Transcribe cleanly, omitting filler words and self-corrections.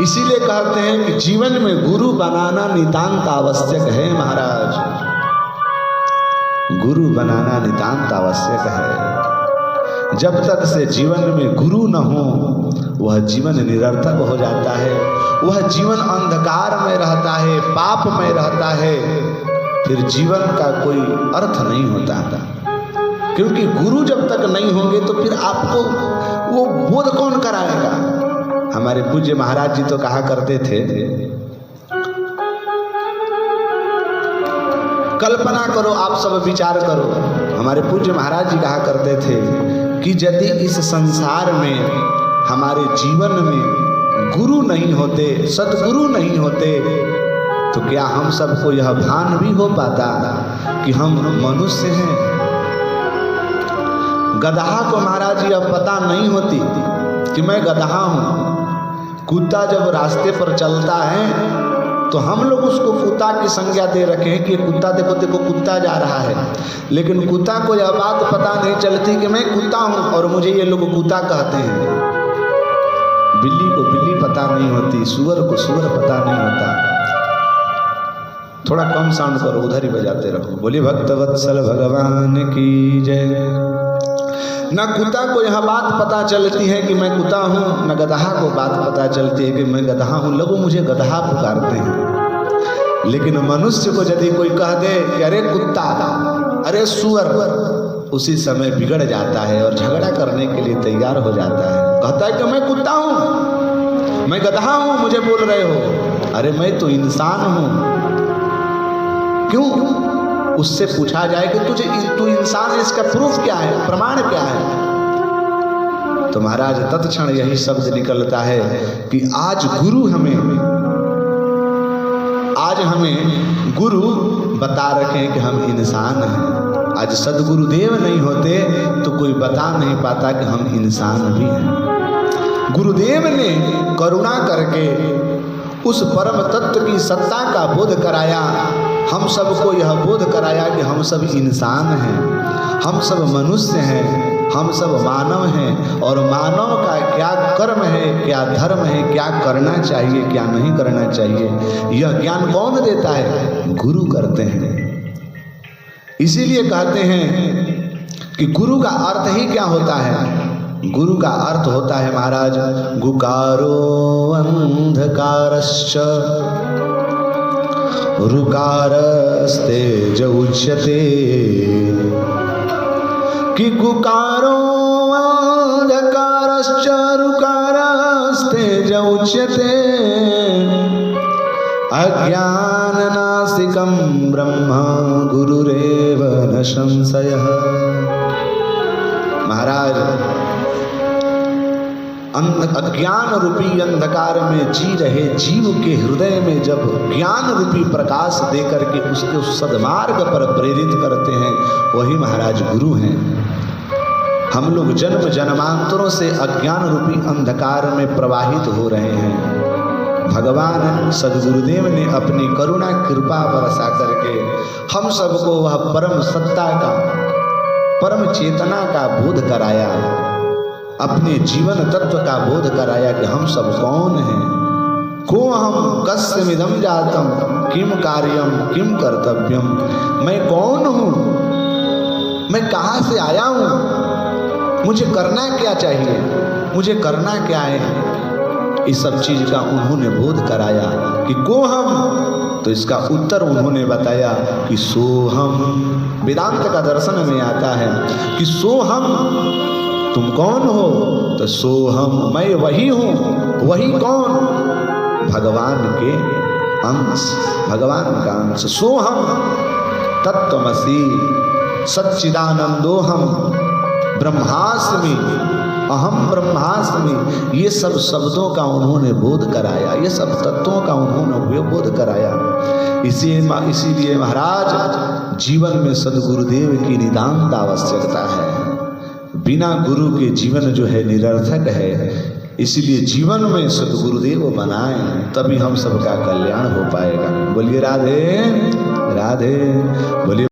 इसीलिए कहते हैं कि जीवन में गुरु बनाना नितांत आवश्यक है महाराज, गुरु बनाना नितांत आवश्यक है। जब तक से जीवन में गुरु न हो वह जीवन निरर्थक हो जाता है, वह जीवन अंधकार में रहता है, पाप में रहता है, फिर जीवन का कोई अर्थ नहीं होता था। क्योंकि गुरु जब तक नहीं होंगे तो फिर आपको वो बोध कौन कराएगा। हमारे पूज्य महाराज जी तो कहा करते थे, कल्पना करो, आप सब विचार करो। हमारे पूज्य महाराज जी कहा करते थे कि यदि इस संसार में हमारे जीवन में गुरु नहीं होते, सदगुरु नहीं होते, तो क्या हम सबको यह भान भी हो पाता कि हम मनुष्य हैं। गदहा को महाराज जी अब पता नहीं होती कि मैं गदहा हूं। कुत्ता जब रास्ते पर चलता है तो हम लोग उसको कुत्ता की संज्ञा दे रखे हैं कि ये कुत्ता, देखो देखो कुत्ता जा रहा है, लेकिन कुत्ता को यह बात पता नहीं चलती कि मैं कुत्ता हूं और मुझे ये लोग कुत्ता कहते हैं। बिल्ली को बिल्ली पता नहीं होती, सुअर को सुअर पता नहीं होता। थोड़ा कम साउंड करो, उधर ही बजाते रहो। बोलिए भक्तवत्सल भगवान की जय। न कुत्ता को यह बात पता चलती है कि मैं कुत्ता हूँ, न गदहा को बात पता चलती है कि मैं गदहा हूँ, लोग मुझे गदहा पुकारते हैं। लेकिन मनुष्य को यदि कोई कह दे कि अरे कुत्ता, अरे सुअर, उसी समय बिगड़ जाता है और झगड़ा करने के लिए तैयार हो जाता है। कहता है कि मैं कुत्ता हूँ, मैं गदहा हूँ, मुझे बोल रहे हो। अरे मैं तो इंसान हूँ। क्यों? उससे पूछा जाए कि तू इंसान है, इसका प्रूफ क्या है, प्रमाण क्या है। तो महाराज तत्क्षण यही शब्द निकलता है कि आज हमें गुरु बता रखे हैं कि हम इंसान हैं। आज सदगुरुदेव नहीं होते तो कोई बता नहीं पाता कि हम इंसान भी हैं। गुरुदेव ने करुणा करके उस परम तत्व की सत्ता का बोध कराया, हम सबको यह बोध कराया कि हम सब इंसान हैं, हम सब मनुष्य हैं, हम सब मानव हैं, और मानव का क्या कर्म है, क्या धर्म है, क्या करना चाहिए, क्या नहीं करना चाहिए, यह ज्ञान कौन देता है? गुरु करते हैं। इसीलिए कहते हैं कि गुरु का अर्थ ही क्या होता है? गुरु का अर्थ होता है महाराज, गुकारो अंधकारश्च ऋकारस्तेज उच्यते। कि गुकारो अंधकारश्च ऋकारस्तेज उच्यते। अज्ञाननासिकं ब्रह्म गुरुरेव न संशयः। महाराज, अज्ञान रूपी अंधकार में जी रहे जीव के हृदय में जब ज्ञान रूपी प्रकाश देकर के उसके सद्मार्ग पर प्रेरित करते हैं, वही महाराज गुरु हैं। हम लोग जन्म जन्मांतरों से अज्ञान रूपी अंधकार में प्रवाहित हो रहे हैं। भगवान सद्गुरुदेव ने अपनी करुणा कृपा बरसा करके हम सबको वह परम सत्ता का, परम चेतना का बोध कराया, अपने जीवन तत्व का बोध कराया कि हम सब कौन हैं। को हम कस्मिदं जातम किम कार्यम किम कर्तव्यम। मैं कौन हूँ, मैं कहाँ से आया हूँ, मुझे करना क्या चाहिए, मुझे करना क्या है। इस सब चीज का उन्होंने बोध कराया कि को हम, तो इसका उत्तर उन्होंने बताया कि सोहम। वेदांत का दर्शन में आता है कि सोहम, तुम कौन हो? तो सोहम, मैं वही हूं। वही कौन? भगवान के अंश, भगवान का अंश। सोहम तत्त्वमसि सच्चिदानंदोहम ब्रह्मास्मि अहम ब्रह्मास्मि। ये सब शब्दों का उन्होंने बोध कराया, ये सब तत्वों का उन्होंने बोध कराया। इसीलिए महाराज, जीवन में सद्गुरुदेव की नितांत आवश्यकता है। बिना गुरु के जीवन जो है निरर्थक है। इसलिए जीवन में सद्गुरुदेव बनाएं, तभी हम सबका कल्याण हो पाएगा। बोलिए राधे राधे, बोलिए।